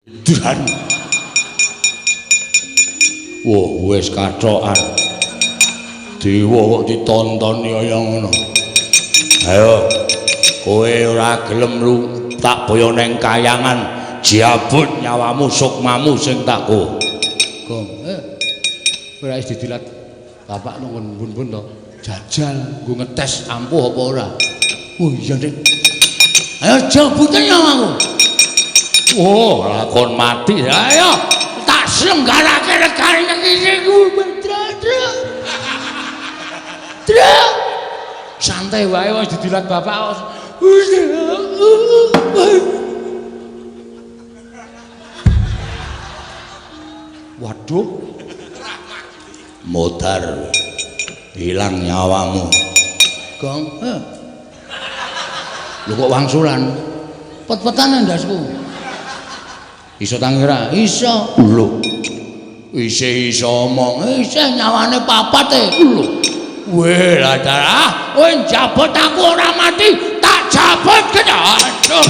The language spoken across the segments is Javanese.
Dan wah wis kathokan dewa kok ditontoni kaya ngono. Ayo kowe ora gelem lu tak boyo neng kayangan jabut nyawamu sukmamu sing tak ko. Gong ora wis didilat bapak nang bun-bun to jajal nggo ngetes ampuh apa ora. Oh iya Dik. Ayo jabuten nyawamu. Oh, lakon mati. Ayo, tak selenggarake negari iki ku, Tru. Santai wae wis didilat bapak. Waduh. Modar. Hilang nyawamu. Gong. Lho kok wangsulan? Pet-petan ndasku. Iso tangira, iso. Lho. Iso omong, nyawane papat lho. Weh, lah kowe jabut aku ora mati, tak jabut kena. Aduh,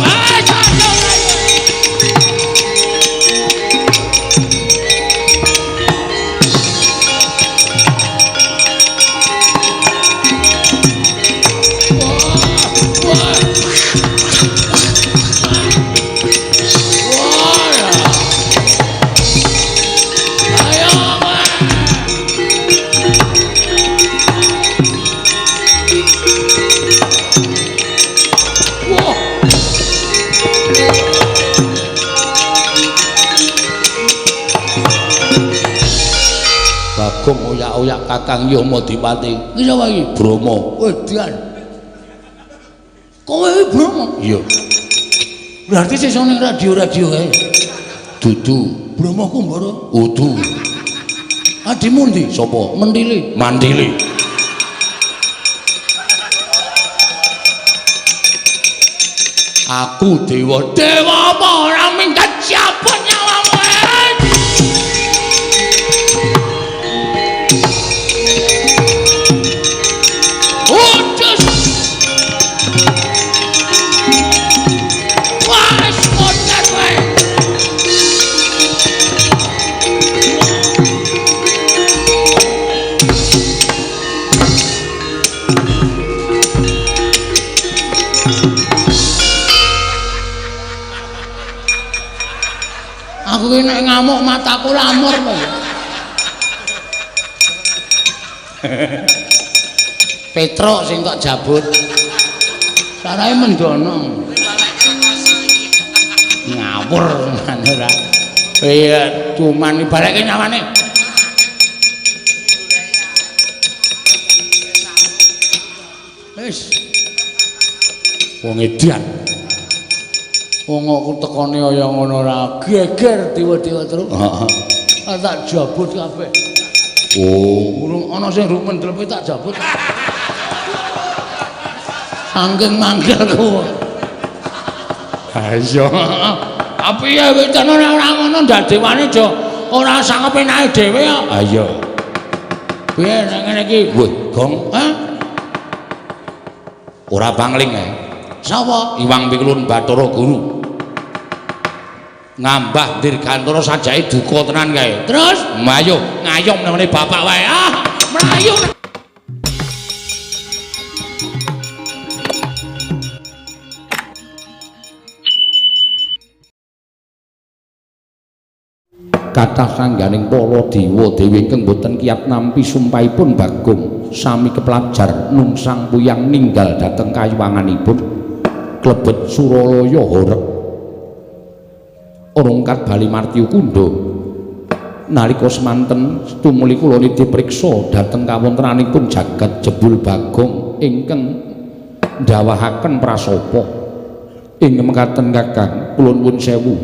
Bagong oyak-oyak Kakang Yamadipati. Iki sapa iki? Brama. Wedan. Kowe iki Brama? Iya. Berarti sesuk ning radio-radio kae. Dudu. Brama Kumbara? Udu. Adimu ndi? Sapa? Mentili. Mandili. Aku dewa. Dewa apa ora minggat jabut nyawamu. Aku nek ngamuk mataku lamur lho. Petruk sing kok jabut. Sarae mendono. Ngawur ngene ora. Iya, cuman ibarake nyawane. Wis. Wong edan. Wong aku tekone kaya ngono ora geger dewa-dewa terus. Heeh. Tak jabut kabeh. Oh, urung ana sing rumendlepe tak jabut. Angking mangkelku. Ha iya. Apa ya wedan ora ngono ndadewane aja ora sangep enake dhewe kok. Ha iya. Piye nek ngene iki? Wih, Gong. Ora pangling ae. Sapa? Iwang Pikulun Bathara Guru. Ngambah dirgantara sajake duka tenan kae. Terus ayo ngayom nang bapak wae. Mlayu. Kathah sangganing para dewa-dewi ingkang boten kiyat nampi sumpahipun Bagong sami kepelajar nungsang puyang ninggal dhateng kayuwanganipun klebet Suralaya horeg Rongkat Bali Martiu Kunda nalika semanten tumuli kula nidhi priksa dhateng kawontenanipun jagat jebul Bagong ingkang ndawahaken prasapa ing mekaten Kakang kula nuwun sewu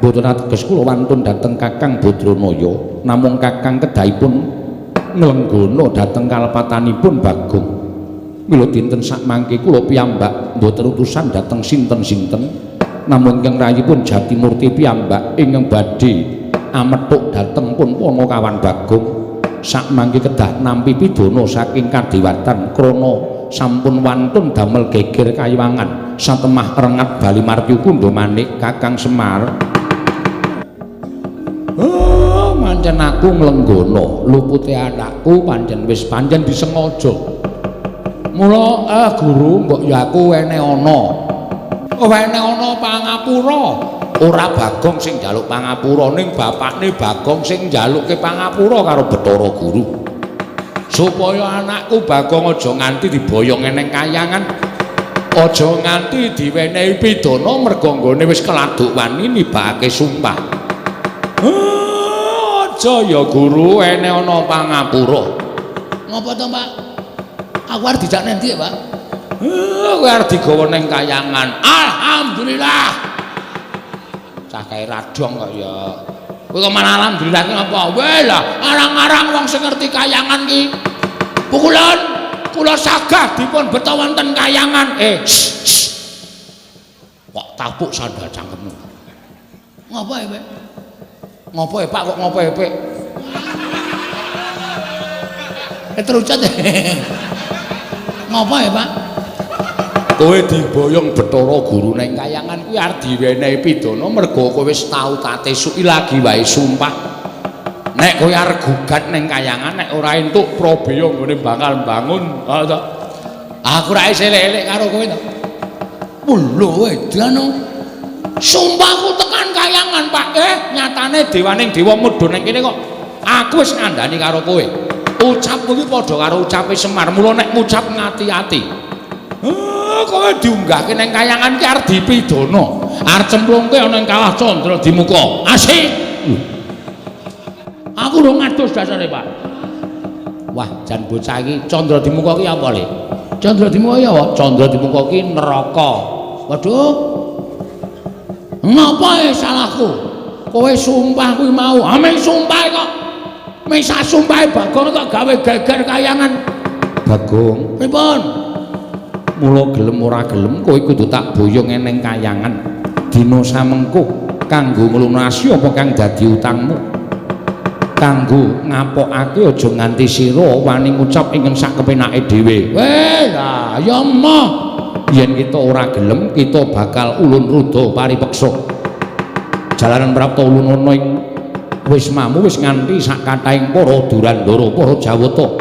boten ateges kula wantun dhateng Kakang Badranaya namung Kakang kedahipun nglenggana dhateng kalepatanipun Bagong mila dinten sak mangke kula piyambak mboten utusan dhateng sinten-sinten namun ingkang rayipun Jatimurti piyambak ingkang badhe amethuk dhateng pun Panakawan Bagong sak mangke kedah nampi pidana saking kadewatan krana sampun wantun damel geger kayuwangan satemah rengat Bali Martiu Kunda Manik Kakang Semar pancen aku nglenggono lupute anakku pancen wis pancen disengaja. Mula guru mbok ya aku wene ana. Wene ana pangapura. Ora Bagong sing njaluk pangapura ning bapakne Bagong sing njalukke pangapura karo Bathara Guru. Supaya anakku Bagong aja nganti diboyong eneng kayangan. Aja nganti diwenehi pidana merga nggone wis keladuk wani nibake sumpah. Aja ya guru ene ana pangapura. Ngapa to, Pak? Aku arep dijak nendi, Pak? Kowe arep digawa ning kayangan. Alhamdulillah. Cah kae radong kok ya. Kowe kok malah alhamdulillah ki ngapa? Weh lah, arang-arang wong sing ngerti kayangan ki. Pukulan kula sagah dipun beta wonten kayangan. Kok tapuk sandal cangkemmu. Ngapa ya, Pak? Ngapa ya, Pak? Kok ngapa ya, Pak? Terucat. Ngapa ya, Pak? Kowe diboyong Bathara Guru ning kayangan kuwi arep diwenehi pidana merga kowe wis tau tatesuki lagi wae sumpah. Nek kowe arep gugat ning kayangan nek ora entuk Prabeya nggone bakal bangun. Aku ra isih elek karo kowe to. Lho edan. Sumpahku tekan kayangan, Pak. Nyatane dewaning dewa mudhun ning kene kok. Aku wis ngandani karo kowe. Ucapku iki padha karo ucape Semar. Mula nek ngucap ngati-ati. Kowe diunggahke ning kayangan ki arep dipidana. Arep cemplungke ana ing kawah Candra Dimuka. Asik. Aku lho ngadus dasare, Pak. Wah, jan bocah iki Candra Dimuka ki apa, Le? Candra Dimuka ya apa? Candra Dimuka ki neraka. Waduh. Ngapa salahku? Kowe sumpah kuwi mau. Ameng sumpah kok. Mesa sumpahe Bagong kok gawe geger kayangan. Bagong. Pripun? Mula gelem ora gelem kowe kudu tak boyong eneng kayangan. Dina samengko kanggo nglunasi apa kang dadi utangmu. Kanggo ngapokake aja nganti sira wani ngucap ing sak kepenake dhewe. Weh, lah ya emoh. Yen kita ora gelem, kita bakal ulun ruda paripeksa. Jalaran prapta ulun ana ing wismamu wis nganti sak kathahing para durandara, para jawata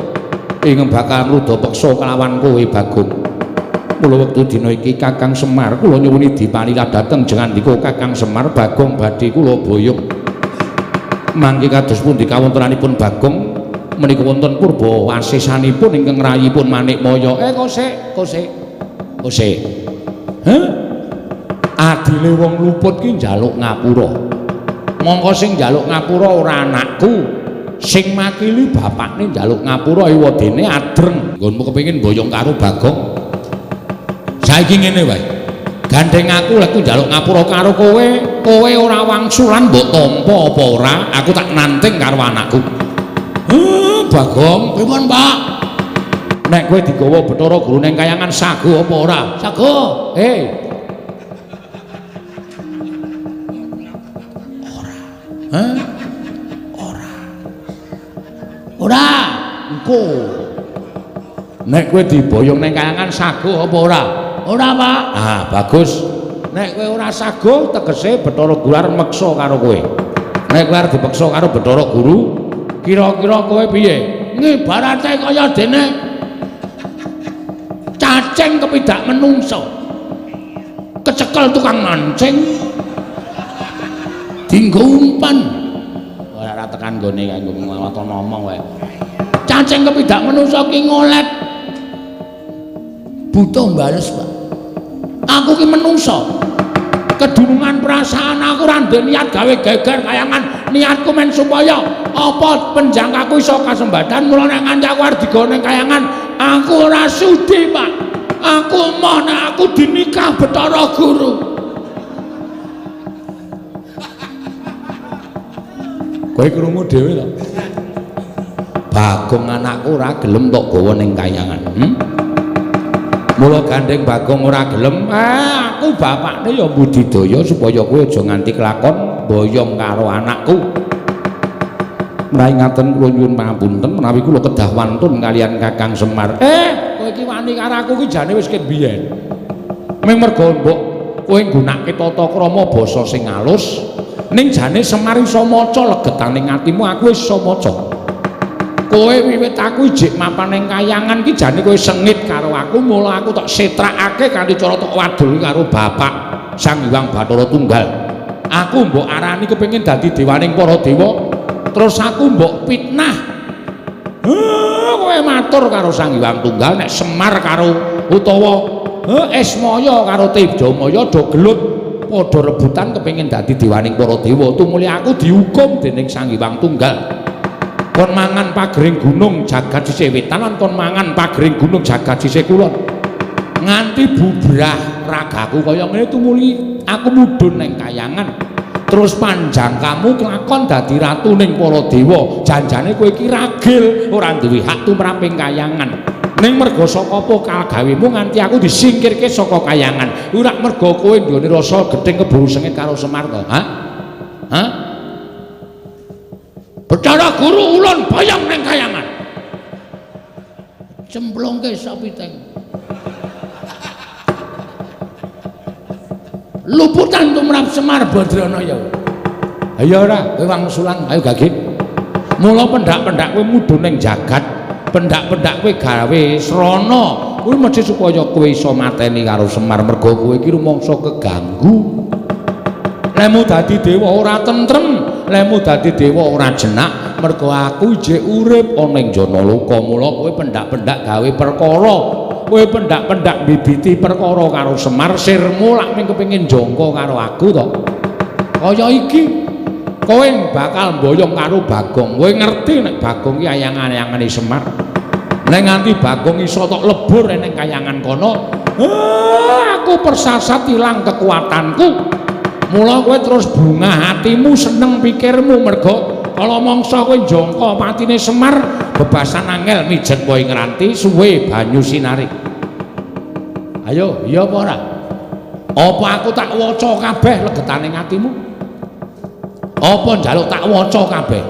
ing bakal ruda peksa kelawan kowe Bagong. Mula wektu dina iki Kakang Semar kula nyuwuni dipanilah dhateng jengandika Kakang Semar Bagong badhe kula boyong. Mangke kados pundi kawontenanipun Bagong menika wonten purba wasesanipun ingkang rayipun Manikmaya. Kosek. Adile wong luput ki njaluk ngapura. Mongko sing njaluk ngapura ora anakku. Sing makili bapakne njaluk ngapura iwadene adreng. Nggonmu kepengin boyong karo Bagong. Saiki ngene wae. Gandeng aku lek njaluk ngapura karo kowe, kowe ora wangsulan mbok tampa apa ora, aku tak nanting karo anakku. Bagong, pripun, Pak? Nek kowe digawa Bathara Guru ning kayangan sago apa ora? Sago. Ora. Engko. Nek kowe diboyong ning kayangan sago apa ora? Ora, Pak. Bagus. Nek kowe ora sago tegese Bathara Guru arep meksa karo kowe. Nek kowe arep dipeksa karo Bathara Guru, kira-kira kowe piye? Ngibarate kaya dene cacing kepidak menungso. Kecekel tukang mancing. Dinggo umpan. Ora tekan gone kanggo ngomong wae. Cacing kepidak menungso ki ngolet. Butuh bales, Pak. Aku ki menungso. Kedunungan perasaan aku ora ndek niat gawe geger kayangan. Niatku men supaya apa penjangkaku iso kasembadan mula nek nganti aku arep digone kayangan, aku ora sudi, Pak. Aku mau nek aku dinikah Bathara Guru. Kowe krungu dhewe to. Bagong anakku ora gelem tok gawa ning kayangan. Mula gandeng Bagong ora gelem, aku bapakne ya budidaya supaya kowe aja nganti kelakon boyong karo anakku. Menawi ngaten kula nyuwun pangapunten menawi kula kedah wantun kalian Kakang Semar. Kowe iki wani karo aku ki jane wis ket biyen. Ming merga mbok kowe nggunakake tata krama basa sing alus, ning jane Semar iso maca legetaning atimu aku wis iso maca. Kowe wiwit aku ijik mapan ning kayangan ki jane kowe sengit karo aku, mula aku tok setrakake kanthi cara tok wadul karo bapak Sang Hyang Bathara Tunggal. Aku mbok arani kepengin dadi dewaning para dewa, terus aku mbok fitnah. Kowe matur karo Sang Hyang Tunggal nek Semar karo utawa Esmaya karo Tejamaya do gelut padha rebutan kepengin dadi dewaning para dewa. Tumuli aku dihukum dening Sang Hyang Tunggal. Kon mangan pagering gunung jagat sisih wetan lan kon mangan pagering gunung jagat sisih kulon. Nganti bubrah ragaku kaya ngene tumuli aku mudhun ning kayangan. Terus panjang kamu kelakon dadi ratu ning para dewa. Janjane kowe iki ragil ora duwe hak tumraping kayangan. Ning merga saka apa kalgawemu nganti aku disingkirke saka kayangan. Ora merga kowe nduweni rasa gething keburu sengit karo Semar to. Hah? Betara guru ulun bayang ning kayangan. Cemplungke sapiteng. Luputan tumrap Semar Badrana ya. Ayo ora kowe wangsulan, ayo gage. Mula pendak-pendak kowe mudhun ning jagat, pendak-pendak kowe gawe srana. Kuwi mesti supaya kowe iso mateni karo Semar merga kowe iki rumangsa keganggu. Lemu dadi dewa ora tentrem, lemu dadi dewa ora jenak, merga aku ijek urip ana ing Janaloka. Mula kowe pendak-pendak gawe perkara, kowe pendak-pendak bibiti perkara karo Semar, sirmu lak ming kepengin jangka karo aku to. Kaya iki kowe bakal mboyong karo Bagong. Kowe ngerti nek Bagong ki ayang-ayangane Semar. Nek nganti Bagong iso tok lebur ning kayangan kono, aku persasat ilang kekuatanku. Mula kowe terus bungah hatimu, seneng pikirmu merga kala mangsa kowe jangka patine Semar, bebasan angel mijet kowe ngranti suwe banyu sinari. Ayo, iya apa ora? Apa aku tak waca kabeh legetaning atimu? Apa njaluk tak waca kabeh?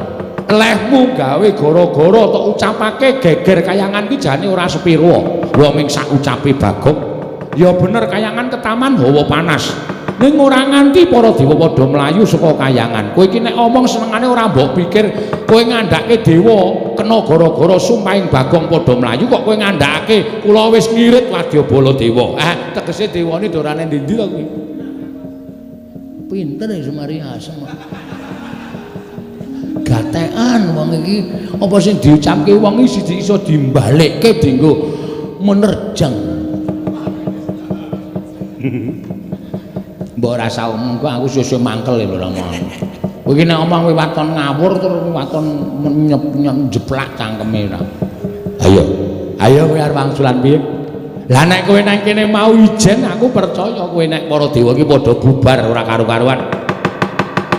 Lehmu gawe gara-gara tok ucapake geger kayangan ki jane ora sepiro. Wa ming sak ucape Bagong. Ya bener kayangan ketaman hawa panas. Ning ora nganti para dewa padha mlayu saka kayangan. Kowe iki nek omong senengane ora mbok pikir kowe ngandhake dewa kena gara-gara sumpahing Bagong padha mlayu kok kowe ngandhake kula wis ngirit Wadyabala dewa. Tegese dewane dorane ndi-ndi to kuwi? Pinter ya Semari asem. Gatekan wong iki apa sing diucapke wong iki iso dimbalikke dienggo menerjang. Mbok rasa omong aku susu mangkel lho ngomong. Kowe iki nek omong waton ngawur terus waton njeplak cangkeme ta. Ayo kowe arep wangsulan piye? Lah nek kowe nang kene mau ijen aku percaya kowe nek para dewa iki padha bubar ora karo-karuan.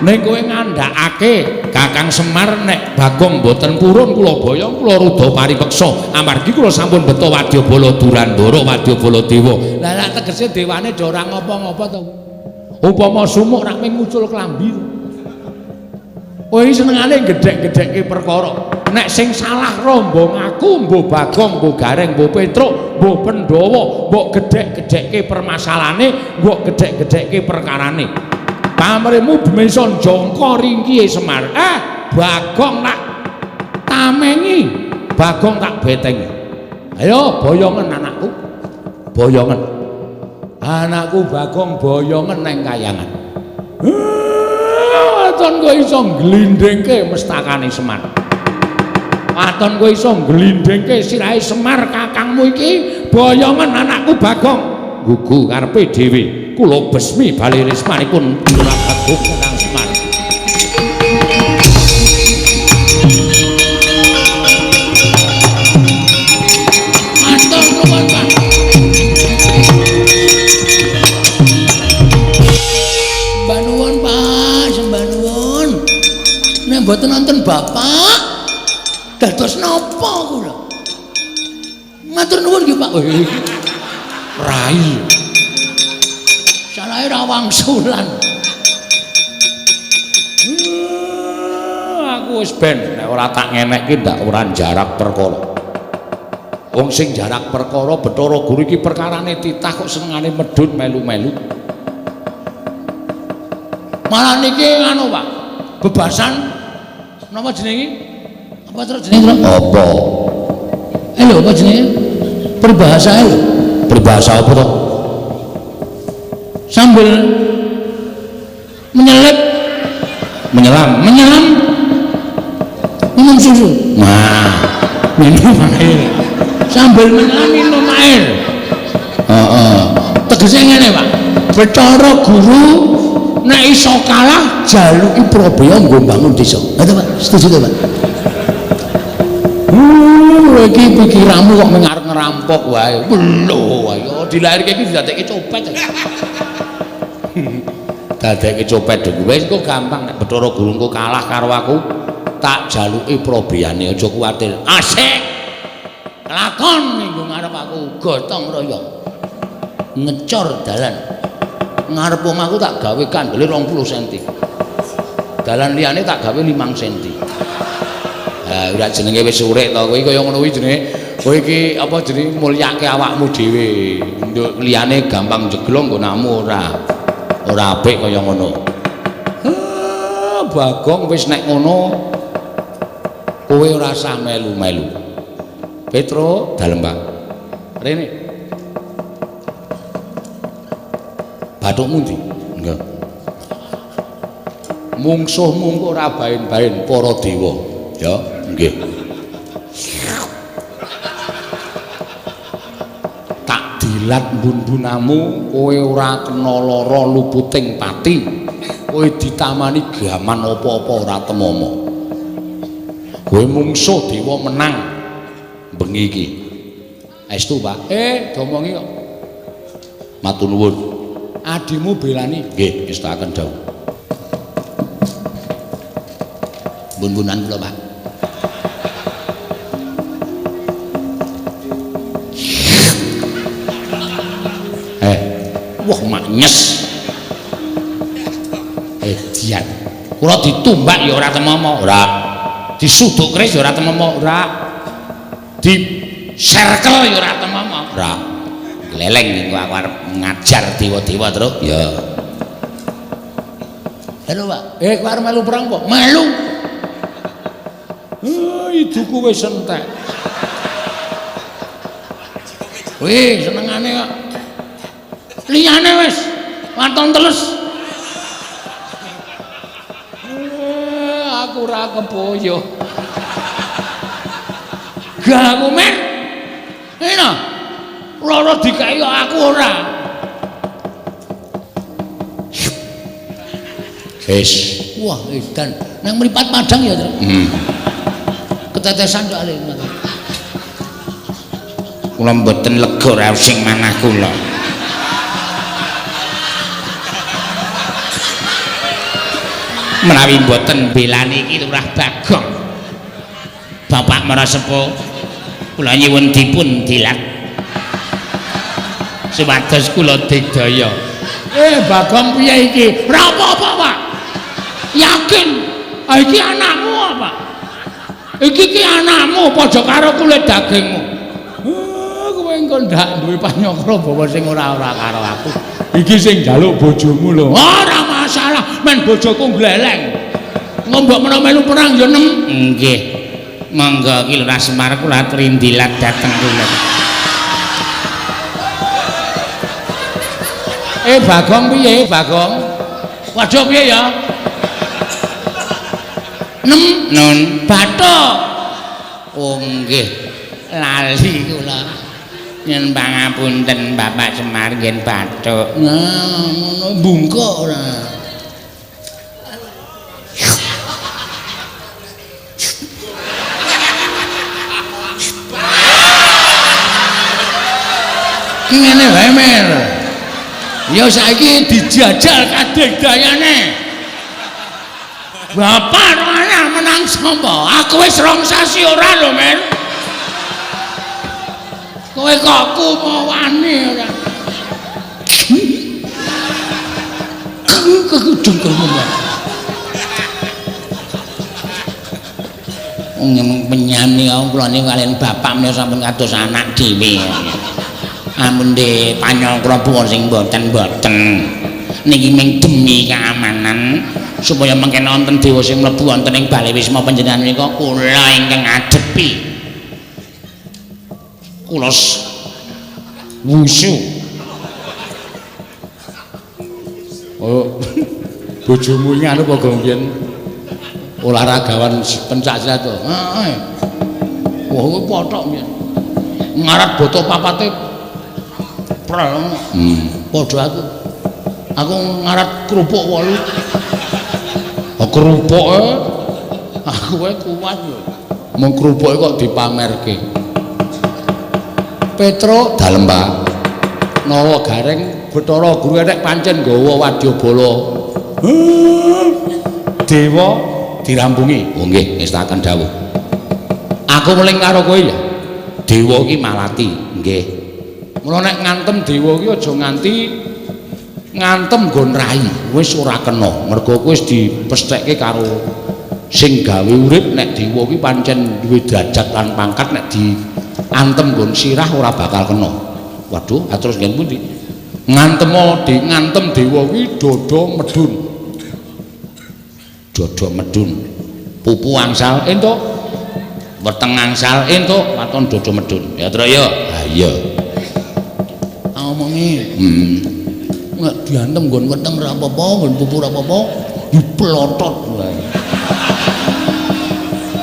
Nek kowe ngandhakake Kakang Semar nek Bagong mboten purun kula boyong kula rudha paripeksa amargi kula sampun beto Wadyabala Durandara Wadyabala dewa. Lah tegese dewane ora ngapa-ngapa to. Upama sumuk rak ming ngucul klambi. Kowe iki senengane gedhek-gedhekke perkara. Nek sing salah rombong aku, mbok Bagong, mbok Gareng, mbok Petruk, mbok Pandhawa, mbok gedhek-gedhekke permasalahane, mbok gedhek-gedhekke perkarane. Pamrihmu bemeson jangka ringkihe Semar. Bagong tak tamengi, Bagong tak betengi. Ayo boyongen anakku. Boyongen. Anakku Bagong boyongen neng kayangan. Waton kowe iso glindhengke mestakane Semar. Waton kowe iso glindhengke sirahe Semar kakangmu iki boyongen anakku Bagong. Gugu karepe dhewe. Kula besmi bali rismanipun Bagong Kakang Semar. Matur nuwun Pak. Sembah nuwun Pak, sembah nuwun. Nek mboten wonten Bapak, dados napa kula? Matur nuwun nggih Pak. Rai. Salahe ra wangsulan. Aku wis ben nek ora tak ngenekke ndak ora jarak perkara. Wong sing jarak perkara Bathara Guru iki perkarane titah kok senengane medhun melu-melu. Malah niki anu Pak. Bebasan napa jenenge? Apa terus jenenge? Apa? Lho apa jenenge? Peribahasa lho. Peribahasa apa to? Sambil menyelam minum susu. Nah, minum air. Sambil menyelam minum air. Tegese ngene, Pak. Bathara guru nek iso kalah jaluki Probaya nggo mbangun desa. Ngoten, Pak. Setuju to, Pak? Iki pikiranmu kok mengarep ngerampok wae. Lho, ayo dilahirke iki didadekke copet. Dadekke copet wis kok gampang nek Bathara Guru engko kalah karo aku tak jaluki Probayane aja kuwatir. Asik. Lakon minggu ngarep aku gotong royong. Ngecor dalan. Ngarep omahku tak gawe kandele 20 cm. Dalan liyane tak gawe 5 cm. Ora jenenge wis urip to kowe kaya ngono kuwi jenenge kowe iki apa jenenge mulyake awakmu dhewe. Nduk liyane gampang jeglong nggonamu ora apik kaya ngono. Bagong wis nek ngono kowe ora usah melu-melu. Petro dalem Pak. Rene. Bathukmu ndi? Enggak. Mungsuhmu kok ora bain-bain para dewa. Ya, nggih. Tak dilat mbun-bunamu kowe ora kena lara luputing pati. Kowe ditamani gaman apa-apa ora temomo. Kowe mungsuh dewa menang bengi iki. Estu, Pak. Domongi kok. Matur nuwun. Adimu belani nggih istakaken dawuh. Bun-bunan kula, Pak. Wah mak nyes. Dian. Kula ditumbak ya ora temomo, ora. Disuduk keris ya ora temomo, ora. Di circle ya ora temomo, ora. Leleng niku aku arep ngajar dewa-dewa terus. Ya. Halo, Pak. Kowe arep melu perang kok? Melu. Iduku wis entek. Wih, senengane kok. Liyane wis waton teles. Aku ora kepoyo. Gak aku men. Eno. Loro dikai aku ora. Wis. Wah, edan. Nang mripat Padang ya, Tru. Ketetesan soalé. Kula mboten lega ra sing manah kula. Menawi mboten belani iki Lurah Bagong. Bapak Marasepuh kula nyuwun dipun dilat. Supados kula digdaya. Bagong piye iki? Ora apa-apa, Pak. Yakin? Iki anakmu apa? Iki ki anakmu padha karo kulit dagingmu. Kowe engko ndak duwe panyokro bawa sing ora-ora karo aku. Iki sing njaluk bojomu lho. Ora masalah, men bojoku gleleng. Ngombok menawa melu perang ya nem. Nggih. Monggo ki Lurah Semar kula aturi ndilat dhateng kula. Bagong piye, Bagong? Waduh piye ya? Nun Bathuk. Oh nggih. Lali kula. Nyun pangapunten Bapak Semar nggih Bathuk. Nah, ngono bungkuk ora. Ngene wae Mer. Ya saiki dijajal kadegdayane. Bapak anak menang sapa? Aku wis rong sasi ora lho, Mer. Kowe kok kumo wani ora. Kegedengkelmu. Wong penyanyi kula niku kalian bapak menika sampun kados anak dhewe. Amun de panyol kula sing mboten. niki ming demi keamanan supaya mengke wonten dewa sing mlebu wonten ing Bale Wisma panjenengan menika kula ingkang ngadepi kula wushu oh bojomu iki anu apa gonggen olahragawan pencak silat to heeh wah kuwi pothok mbiyen ngarat boto papate prel padha aku ngarat kerupuk 8 kerupuk aku wae kuat lho mung kerupuke kok dipamerke Petro dalem Pak Nawa Gareng Bathara Guru nek pancen nggawa wadyabala dewa dirampungi oh nggih ngestaken dawuh aku muling karo kowe ya dewa iki malati nggih mula nek ngantem dewa iki aja nganti ngantem nggon rai wis ora kena mergo kowe wis dipesthekke karo sing gawe urip nek dewa iki pancen duwe derajat lan pangkat nek diantem nggon sirah ora bakal kena waduh atus ngen pundi ngantem dewa iki dodo medun pupu angsal entuk weteng angsal entuk waton dodo medun ya Tru ya ha iya omongi nek diantem nggon weteng ra apa-apa nggon pupu ra apa-apa diplotot wae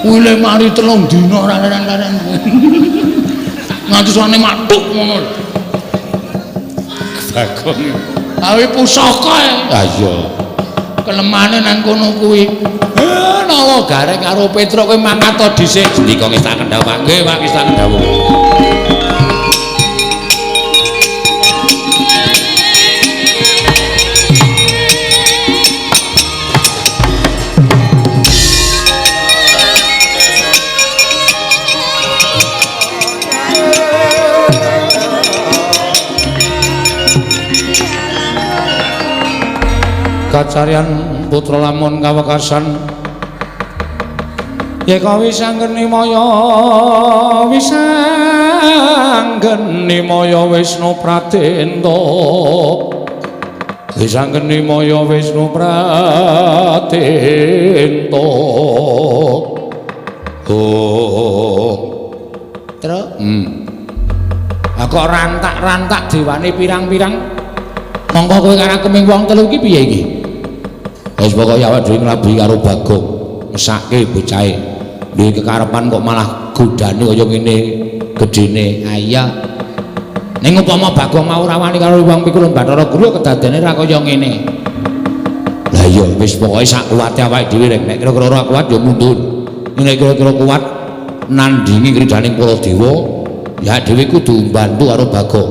wile mari 3 dina laren-laren nganti suwane matuk ngono Bagong awi pusaka ha iya kelemane nang kono kuwi Nawa Gareng karo Petro kowe mangkat to dhisik ndika ngestaken dawuh Pak nggih Pak ngestaken dawuh kacarian putra lamun kawekasan yeka wisanggeni maya Wisnu Pratenta wisanggeni maya Wisnu Pratenta oh terus aku rantak-rantak dewane pirang-pirang mongko kowe karo keming wong telu iki piye iki wis pokoke awak dhewe nglabuhi karo Bagong mesake bocahe duwe kekarepan kok malah godane kaya ngene gedene aya ning upama Bagong mau ora wani karo wong pikulun Bathara Guru kedadene ra kaya ngene lah iya wis pokoke sak kuwate awake dhewe nek kira-kira ora kuat ya mundur nek kira-kira kuat nandingi kridaning para dewa ya dhewe kudu mbantu karo Bagong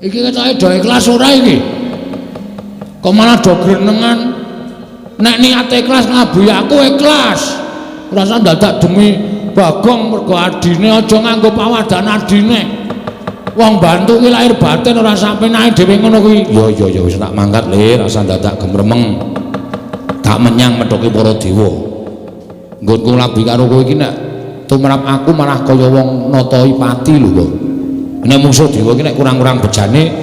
iki ketoke do ikhlas ora iki kok malah do grenengan nek niat ikhlas ngabuhi aku ikhlas ora usah dadak demi Bagong mergo adine aja nganggo pawadan adine wong bantu ki lahir batin ora sampe nae dhewe ngono kuwi ya wis tak mangkat lir ora usah dadak gemremeng tak menyang methoke para dewa nggonku nglabuhi karo kowe iki nek tumrap aku malah kaya wong natai pati lho kok nek musuh dewa iki nek kurang-kurang bejane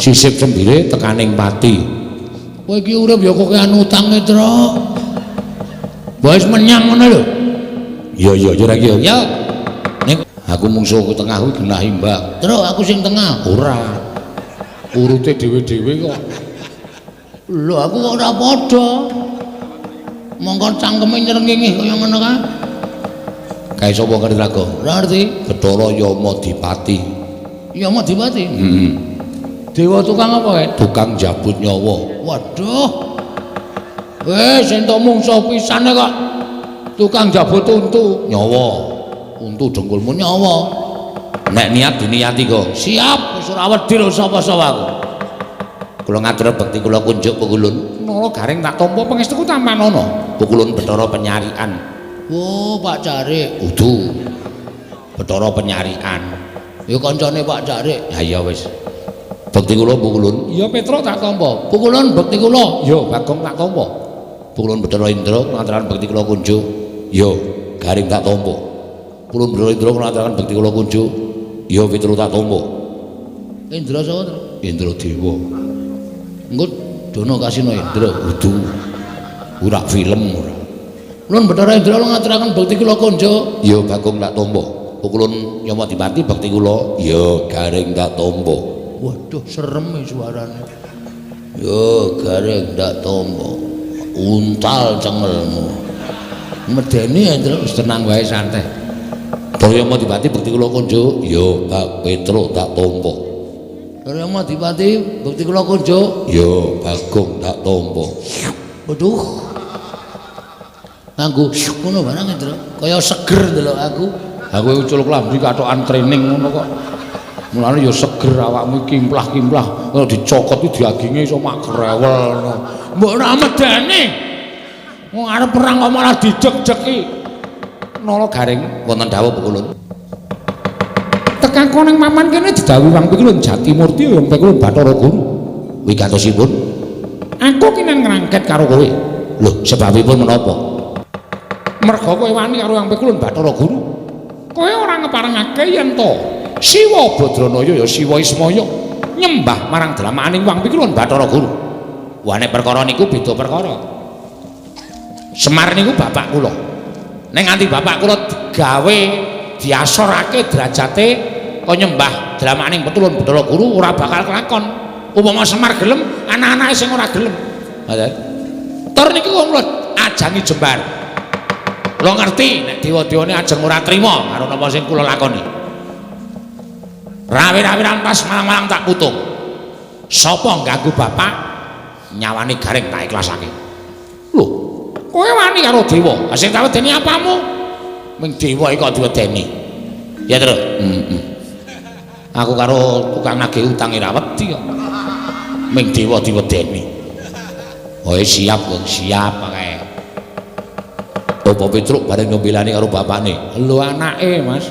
sisip sembire tekaning pati kowe iki urip ya kok anu utang Tru. Wis menyang ngono lho. Ya ora iki ya. Nek aku mungsuh ku tengah kuwi genahi Mbak. Tru aku sing tengah. Ora. Urute dhewe-dhewe kok. Lho aku kok ora padha. Mongko cangkeme nyrengingih kaya ngono kae. Kae sapa ngerti lagu? Ora ngerti. Bathara Yamadipati. Yamadipati? Heeh. Dewa tukang apa kae? Tukang jabut nyawa. Waduh. Wis entuk mungsuh pisane kok. Tukang jabut untu nyawa. Untu dengkulmu nyawa. Nek niat diniati kok. Siap, wis ora wedi lho sapa-sapa aku. Kula ngatur bekti kula kunjuk Pukulun. Nara Gareng tak tampa pangestuku tampan ana. Pukulun Bathara Penyarian. Oh, Pak Jarik. Udu. Bathara Penyarian. Ya kancane Pak Jarik. Ya iya wis. Bekti kula Pukulun. Iya Petro tak tampa. Pukulun bekti kula. Ya Bagong tak tampa. Pukulun Bathara Indra ngaturaken bekti kula kunjuk. Ya Gareng tak tampa. Pukulun Bathara Indra ngaturaken bekti kula kunjuk. Ya Petro tak tampa. Indra sapa to? Indra Dewa. Engko Dono Kasino Indra udu ora film ora. Nuwun Bathara Indra ngaturaken bekti kula konjo. Ya Bagong tak tampa. Kulun Yamadipati bekti kula ya garing tak tampa. Waduh serem suarane. Ya garing tak tampa. Untal cengelmu. Medeni Indra wis tenang wae santai. Bathara Yamadipati bekti kula konjo ya Pak Petruk tak tampa. Bathara Yamadipati bekti kula konjo ya Bagong tak tampa. Waduh. Nganggo ngono barang Indra, kaya seger ndelok aku. Ha kowe ucul klambi katokan training ngono kok. Mulane ya seger awakmu kimplah-kimplah, kalau dicokot iki daginge iso mak grewel ngono. Mbok ora medeni. Wong arep perang kok malah dideg-degi. Nala garing wonten dawuh Pukulun. Tekan koning maman kene didhawuhi Wang Pikulun Jatimurti ya Pikulun Bathara Guru. Wigatosipun aku kene ngrangket karo kowe. Lho, sebabipun menapa? Merga kowe wani karo Wang Pikulun Bathara Guru. Kowe ora ngeparengake yen to Siwa Badranaya ya Siwa Ismaya nyembah marang dlamaning Wang Pikulun Bathara Guru. Wane perkara niku beda perkara. Semar niku bapak kula. Ning nganti bapak kula gawe diasorake derajate kaya nyembah dlamaning Pikulun Bathara Guru ora bakal kelakon. Upama Semar gelem, anak-anake sing ora gelem. Ngoten. Tur niku kula ajangi jembar. Lo ngerti nek dewa-dewane ajeng ora trima karo napa sing kula lakoni. Rawi-rawi rampas malang-malang tak putung. Sapa ganggu bapak nyawane garing tak ikhlasake. Lho, kowe wani karo dewa, sing tak wedeni apamu? Ming dewa iki kok diwedeni. Ya terus. Aku karo tukang nagih utang ora wedi kok. Ming dewa diwedeni. Oh siap kok, siap kae. Bapak Petruk bareng nyombelani karo bapakne. Lho anake, Mas.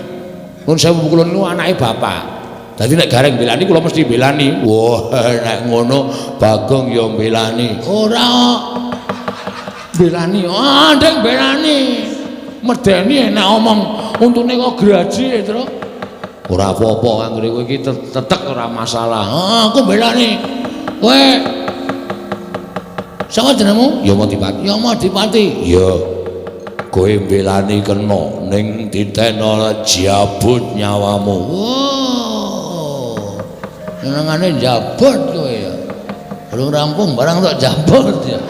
Nun sewu kula niku anake bapak. Dadi nek gareng belani kula mesti belani. Wah, nek ngono Bagong ya belani. Ora belani. Ah, ndek belani. Medeni enak omong untune kok graji, Tru. Ora apa-apa anggere kowe iki tetek ora masalah. Ah, aku belani. Kowe sapa jenengmu? Yamadipati. Yamadipati. Ya. Kowe belani kena ning ditena jabut nyawamu. Wow. Senengane jabut kowe ya. Belum rampung barang tok jabut ya.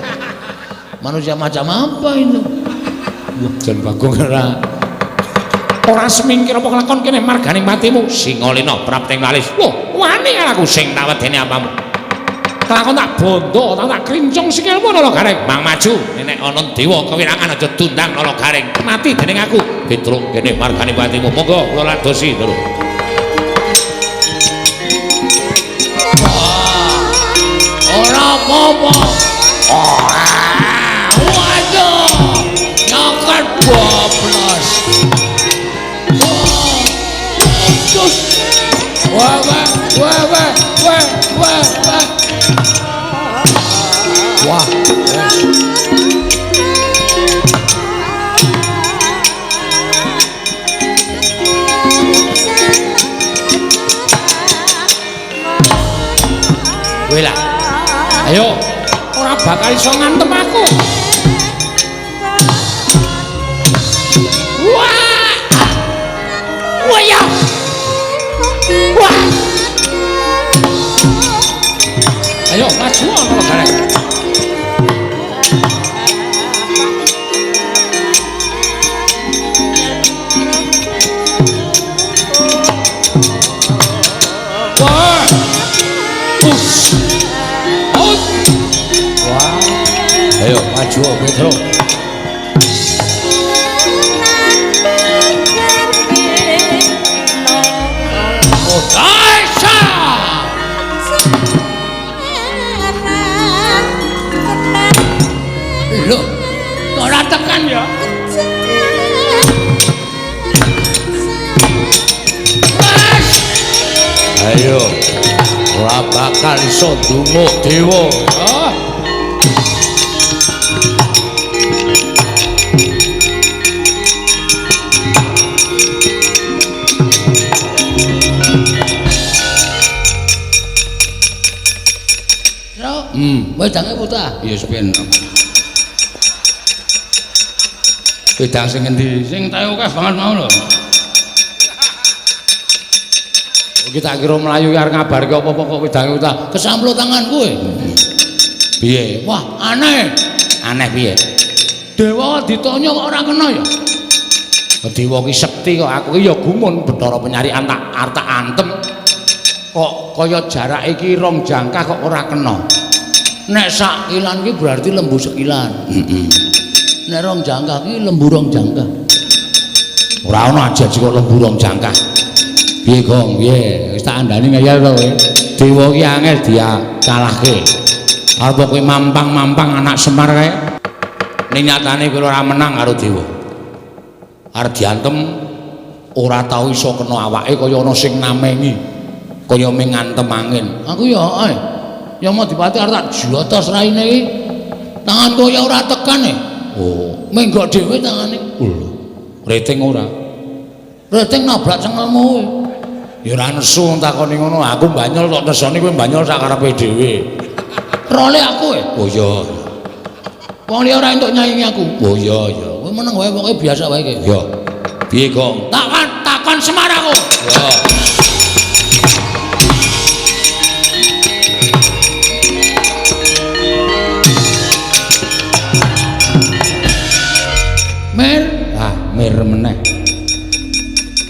Manusia macam apa itu? Jan Bagong ora semingkir apa kelakon kene marganing matimu Singalena prapting lalis. Lho, wani aku sing tak wedeni apamu. Kelakon tak bondo, tak krincung sikilmu nala garing. Mang maju, nek ana dewa kewirangan aja tundang nala garing. Mati dening aku. Petruk kene margane patimu. Monggo kula ladosi terus. Ora apa-apa. Waduh. Nyoket bablas. Wah. Wah. Wela. Ayo, ora bakal iso ngantem aku. Wah. Wah ya. Wah. Ayo maju ana gareng. Wah. Out. Wah. Ayo maju Petro. Oh, Aisha. Loh, kok ora tekan ya? Ayo, ora bakal iso ndunguk dewa. Wedange putah. Ya sepen. Wedang sing endi? Sing tae akeh banget mau lho. Kita kira melayu arep ngabarke apa-apa kok wedange putah. Kesamplo tangan kowe. Piye? Wah, aneh. Aneh piye? Dewa ditanya kok ora kena ya? Dewa ki sekti kok aku ki ya gumun Bathara Penyarian tak arta antem. Kok kaya jarake iki 2 jangkah kok ora kena. Nek sak kilan ki berarti lembu sekilan. Nek 2 jangkah ki lembu 2 jangkah. Ora ana aja kok lembu 2 jangkah. Piye Gong? Piye? Wis tak andani ngeyel to kowe. Dewa ki angel dia kalahke. Arep kowe mampang-mampang anak Semar kae. Ning nyatane kowe ora menang karo dewa. Arep diantem ora tau iso kena awake kaya ana sing namengi. Kaya ming ngantem angin. Aku ya ae. Ya Madipati arep tak jotos raine iki. Tangan kaya ora tekan e. Oh, menggok dhewe tangane. Lho. Rating ora. Rating nabrak cengelmu kowe. Ya ora nesu takoni ngono. Aku banyol tok nesoni kowe banyol sak karepe dhewe. Role aku e. Oh iya. Wong liya ora entuk nyaingi aku. Oh iya iya. Kowe meneng wae pokoke biasa wae iki. Ya. Piye, Gong? Takon Semar aku. Ya. Mir. Ah, mir meneh.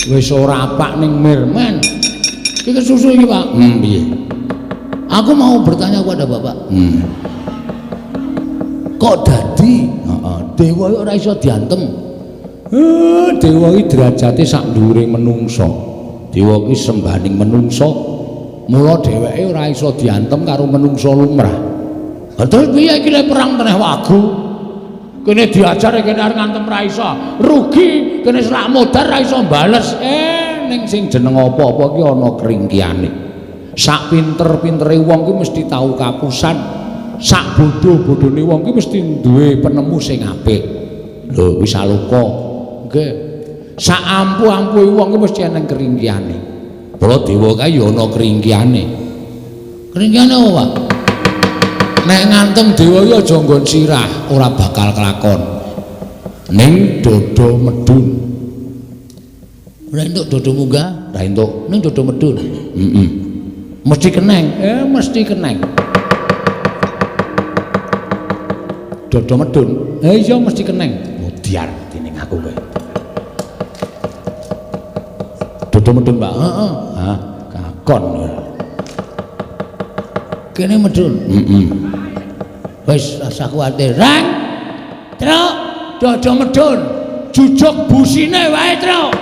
Wis ora apak ning mir, men. Iki kesusu iki, Pak. Piye? Aku mau bertanya kepada Bapak. Kok dadi dewa ora iso diantem? Dewa iki derajate sak dhuwure menungsa. Dewa iki sembaning menungsa. Mula dheweke ora iso diantem karo menungsa lumrah. Terus piye iki lek perang meneh wagu? Kene diajar kene arep ngantem ra iso. Rugi kene selak modar ra iso bales. Ning sing jeneng apa-apa ki ana kringkiane. Sak pinter-pintere wong ki mesti tau kapusan. Sak bodho-bodhone wong ki mesti duwe penemu sing apik. Lho wis aluka. Nggih. Sak ampuh-ampuhe wong ki mesti ana kringkiane. Baladewa kae ya ana kringkiane. Kringkiane apa, Pak? Nek ngantem dewa ya aja nggon sirah, ora bakal kelakon. Ning dada medun. Ora entuk dada munggah, ora entuk. Ning dada medun. Mesti keneng, mesti keneng. Dada medun. Iya mesti keneng. Mudiar dening aku kowe. Dada medun, Pak. Heeh. Ha, kakon. Kene medun. Wis rasa kuwatir. Rang. Truk, dada medun. Jujuk busine wae, Truk.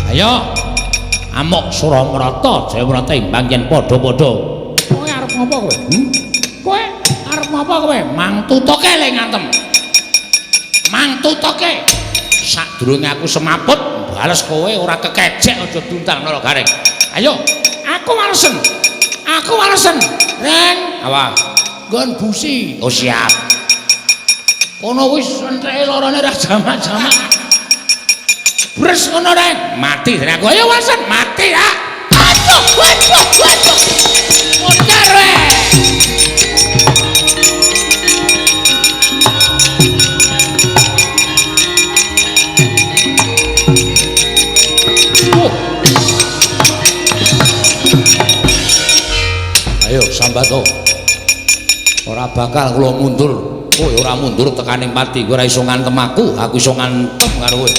Ayo. Amuk Suramarata, Jayawrata imbang yen padha-padha. Kowe arep ngopo kowe? Kowe arep ngopo kowe? Mangtutoke le ngantem. Mangtutoke. Sadurunge aku semaput, bales kowe ora kekejek aja duntang nara garing. Ayo, aku walesen. Aku walesen. Ren, apa? Nggon busi. Oh siap. Kono wis entheke lorone ra jamak-jamak. Bres ngono rek, mati aku. Ayo wasan, mati ya. Aduh, waduh. Muter rek. Ayo sambato. Ora bakal kula mundur. Kowe ora mundur tekaning pati. Kowe ora iso ngantem aku iso ngantem karo kowe.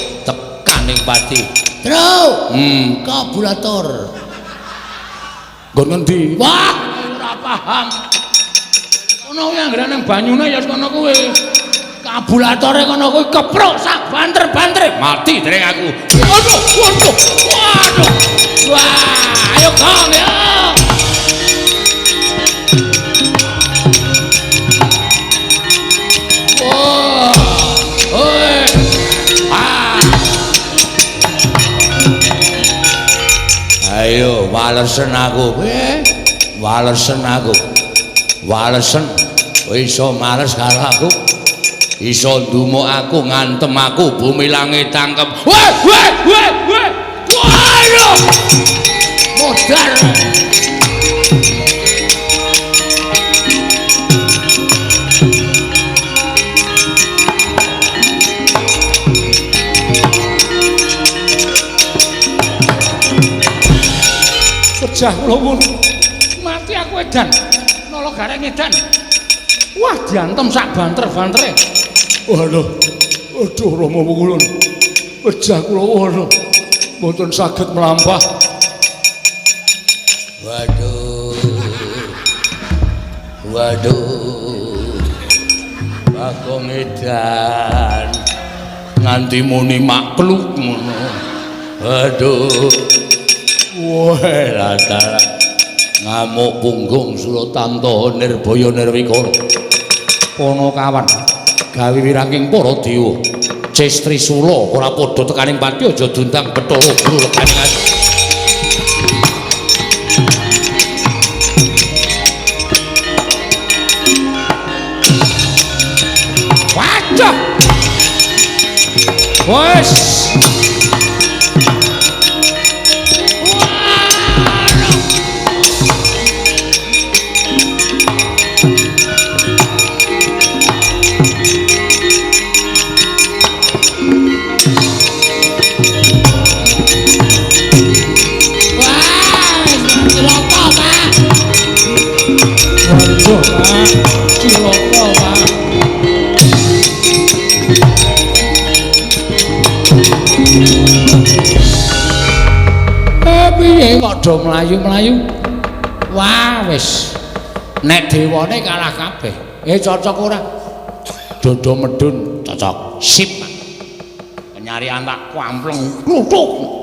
Ning pati. Truk. Kabulator. Nggon ngendi? Wah, ora paham. Kono kuwi anggere nang banyune ya kono kuwi. Kabulatore kono kuwi kepruk sak banter-banter. Mati dereng aku. Waduh. Wah, ayo Gong ya. Ayo walesen aku. walesen aku. Walesen iso males karo aku. Iso ndumuk aku ngantem aku bumi langit tangkep. Wah. Waduh. Modar. Pecah kula mati aku edan. Nolo gareng edan. Wah diantem sak banter-bantere. Waduh. Aduh Rama Wukulun. Pecah kula waduh. Mboten saged mlampah. Waduh. Bagong edan. Nganti muni makluk ngono. Waduh. Wah, latara ngamuk punggung Suratanto Nirbaya Nirwikara. Kono kawan gawe wiranging para dewa. Cestri Sula ora padha tekaning pati aja dundang Bathara Guru rekaning ati. Wajah. Wes. Cilaka, Pak. Piye kok do mlayu-mlayu? Wah, wis. Nek dewane kalah kabeh. Cocok ora? Dodo medun cocok. Sip. Penyarian tak kwampleng kluthuk.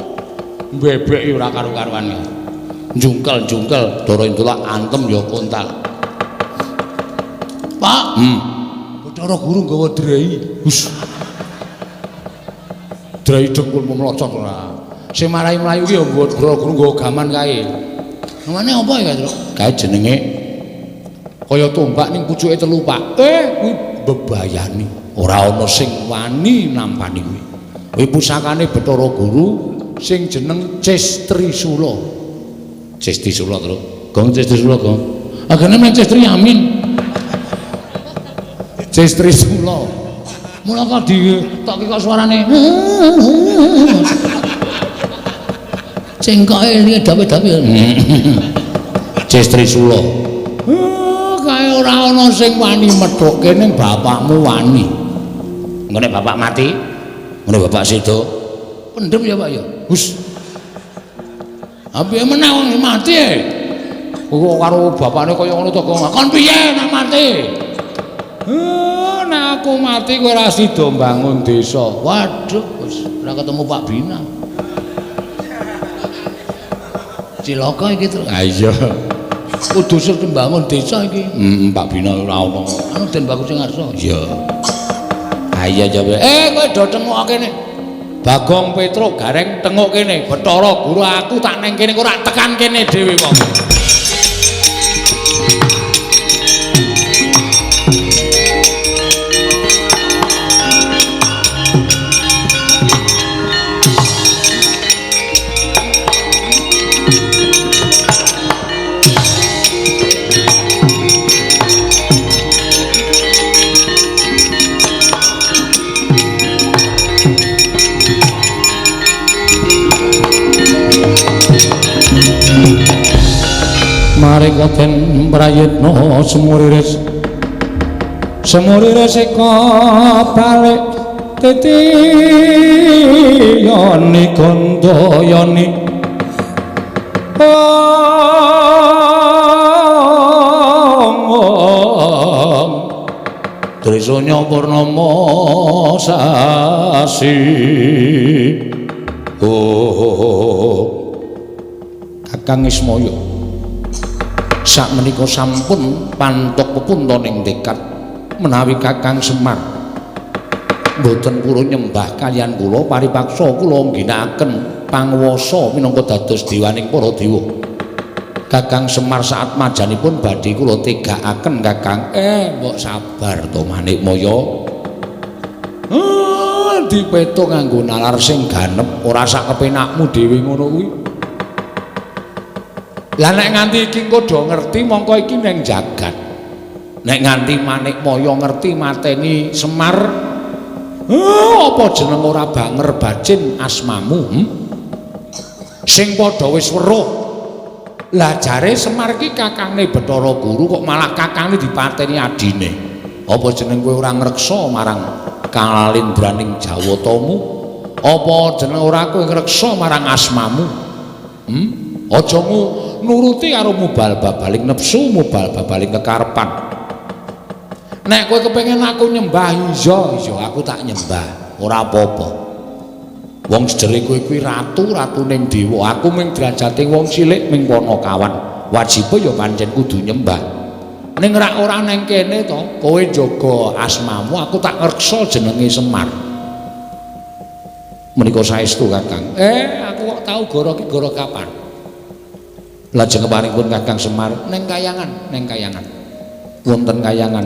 Bebek ora karu-karuan. Jungkel-jungkel doro intulak antem ya kontal. Pak. Bathara Guru nggawa drai. Hus. Drai dengkul mlocot ora. Sing marai mlayu ki ya Bathara Guru nggawa gaman kae. Namane apa ya, Tru? Kae jenenge kaya tombak ning pucuke telu, Pak. Kuwi bebayani. Ora ana sing wani nampani kuwi. Kuwi pusakane Bathara Guru sing jeneng Cestri Sula. Cestri Sula, Tru. Gong Cestri Sula, Gong. Agane men Cestri Amin. Cestri Sula. Mula kok ditokke kok suarane. Cengkoke iki dawe-dawe. Cestri Sula. Kae ora ana sing wani methukke ning bapakmu wani. Engko nek bapak mati, ngene bapak sedo. Pendem ya, Pak ya. Hus. Apiye meneh wong mati. Kok karo bapakne kaya ngono to, Kong. Kon piye nek mati? Nek aku mati kowe ora sida mbangun desa. Waduh, wis ora ketemu Pak Bina. Cilaka iki to. Ha iya. Kudu sur mbangun desa iki. Pak Bina ora ono. Anu Den Bagus sing ngarsa. Iya. Ha iya jawe. Kowe do tengok kene. Bagong Petruk gareng tengok kene. Bathara Guru aku tak neng kene kok ora tekan kene dhewe wong. Mari koten prayitna semuriris eka balik tetiyani gandayani Trisanya purnama sasi Kakang Ismaya sakmenika sampun pantuk pepuntaning tekad menawi Kakang Semar boten purun nyembah kaliyan kula paripaksa kula ngginakaken panguwasa minangka dados dewaning para dewa Kakang Semar saat majanipun badhe kula tegakaken Kakang. Mbok sabar to Manik Maya. Dipeto nganggo nalar sing ganep, ora sak kepenakmu dhewe ngono kuwi. Lah nek nganti iki engko do ngerti mongko iki neng jagat. Nek nganti Manik Maya ngerti mateni Semar, apa jeneng ora banger bajin asmamu? Sing padha wis weruh. Lah jare Semar ki kakangne Bathara Guru kok malah kakangne dipateni adine. Apa jeneng kowe ora ngreksa marang kalindraning Jawatamu? Apa jeneng ora kowe ngreksa marang asmamu? Aja nuruti karo mubal babaling nepsu, mubal babaling kekarepan. Nek kowe kepengin aku nyembah, iya aku tak nyembah. Ora apa-apa. Wong sejere kowe kuwi ratu ning dewa, aku mung derajate wong cilik ming Panakawan. Wajibe ya pancen kudu nyembah. Ning ora neng kene to, kowe jaga asmamu, aku tak ngreksa jenenge Semar. Menika saestu Kakang. Aku kok tau goro ki goro kapan? Lajeng keparingipun Kakang Semar neng kayangan. Wonten kayangan.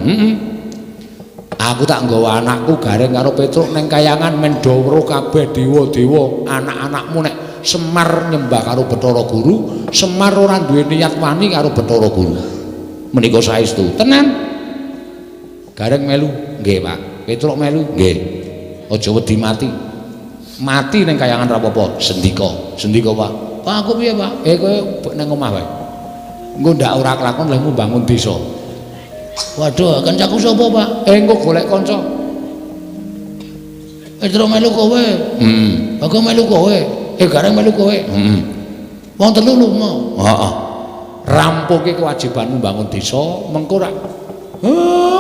Aku tak nggawa anakku Gareng karo Petruk neng kayangan men do weruh kabeh dewa-dewa anak-anakmu nek Semar nyembah karo Bathara Guru, Semar ora duwe niat wani karo Bathara Guru. Menika saestu. Tenan. Gareng melu, nggih Pak. Petruk melu, nggih. Aja wedi mati. Mati neng kayangan ra apa-apa, sendika. Sendika Pak. Pak aku piye Pak? Kowe nang omah wae. Engko ndak ora kelakon lemu bangun desa. Waduh, kancaku sapa, Pak? Engko golek kanca. Petruk melu kowe. Aku melu kowe. Gareng melu kowe. Wong telu lunga. Heeh. Rampuke kewajibanmu bangun desa, mengko ra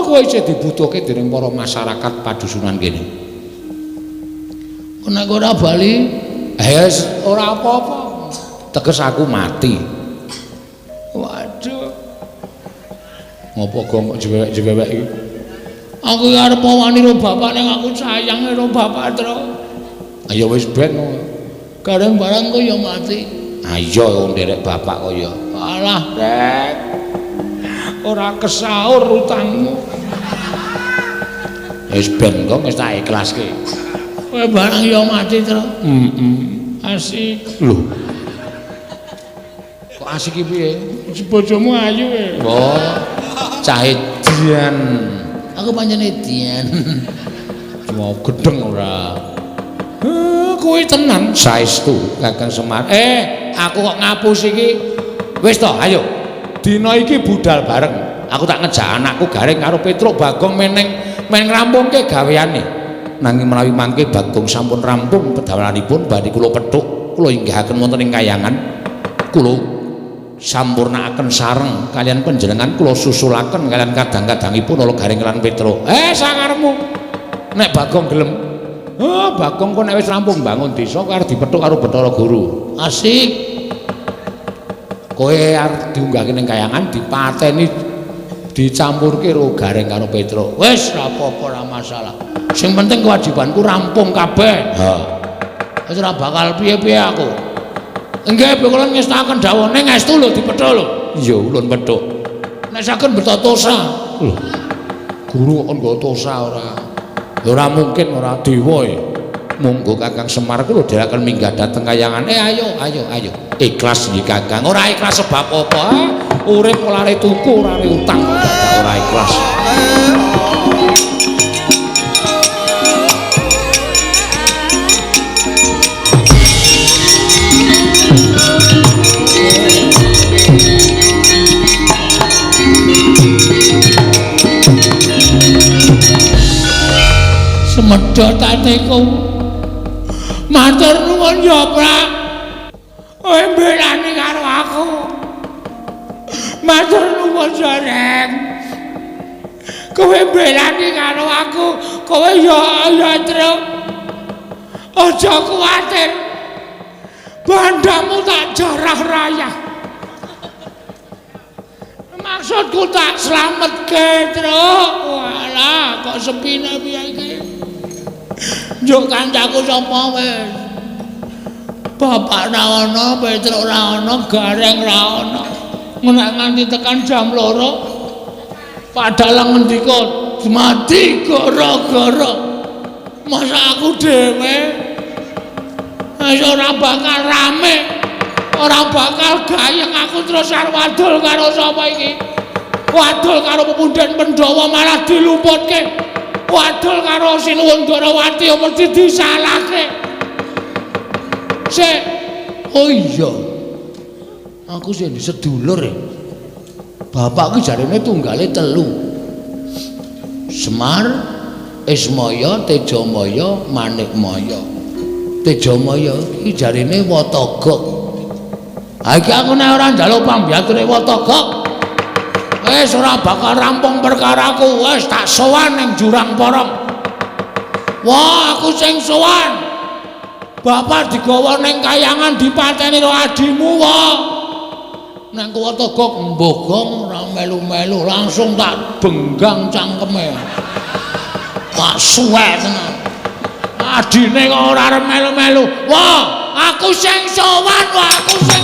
kowe isih dibutuhke dening para masyarakat padusunan kene. Nek ora bali, ora apa-apa. Teges aku mati. Waduh. Ngopo kok jewek-jewek iki? Aku arep wani karo bapak ning aku sayang karo bapak, Tru. Ya wis ben. Gareng barang kok ya mati. Iya wong nderek bapak kok ya. Alah, Rek. Ora kesaur utangmu. Wis ben kok wis tak ikhlaske. Kowe barang ya mati, Tru. Asik. Lho. Kok asik iki piye? Bojomu ayu e. Oh. Cahe Dian. Aku pancene Dian. Mau gedeng ora. Kowe tenan saestu Kakang Semar. Aku kok ngapus iki. Wis to, ayo. Dina iki budal bareng. Aku tak ngejak anakku Gareng karo Petruk Bagong men ngrampungke gaweane. Nanging menawi mangke Bagong sampun rampung pedawalanipun badhe kula pethuk, kula inggahaken wonten ing kayangan. Kula sampurnakaken sareng kalian panjenengan kula susulaken kalian kadang-kadangipun ala Gareng lan Petruk. Sakarepmu. Nek Bagong gelem. Bagong kok nek wis rampung bangun desa kok arep dipethuk karo Bathara Guru. Asik. Kowe arep diunggahke ning kayangan dipateni dicampurke karo Gareng karo Petruk. Wis ora apa-apa ora masalah. Sing penting kewajibanku rampung kabeh. Wis ora bakal piye-piye aku. Nggih, kula ngestaken dawuhne ngestu lho dipethuk lho. Iya, ulun pethuk. Nek saken bertotosa. Lho. Guru kok nggo tosa ora. Ya ora mungkin ora dewa e. Monggo Kakang Semar kula dherekaken minggah dhateng kayangan. Ayo. Ikhlas nggih Kakang. Ora ikhlas sebab apa? Urip ora are tuku, ora are utang kok ora ikhlas. Semedhot atiku. Matur nuwun ya, Prak. Kowe mbelani karo aku. Matur nuwun Sareng. Kowe mbelani karo aku, kowe ya Tru. Aja kuwatir. Bandamu tak jarah rayah. Maksudku tak slametke, Tru. Walah, kok sepine piye iki? Njuk kancaku sapa wis? Bapak ra ana, Petruk ra ana, Gareng ra ana. nek nganti tekan jam 2 padahal ngendika mati gara-gara masa aku dhewe ora bakal rame ora bakal gayeng aku terus arep wadul karo sapa iki wadul karo Pepundhen Pandhawa malah dilumputke wadul karo Sinuwun Dwarawati mesti disalahke sik oh iya aku sing sedulur bapak ki jarene tunggale 3 Semar Ismaya Tejamaya Manikmaya Tejamaya iki jarene Watagok ha iki aku nek ora njaluk pambiyature Watagok wis ora bakal rampung perkaraku wis tak sowan ning Jurang Porong wah aku sing sowan bapak digawa ning kayangan dipateni karo adimu wah nek Watagok mbogong ora melu-melu langsung tak benggang cangkeme tak suwek tenan adine kok ora arep melu-melu wah aku sing sowan wah aku sing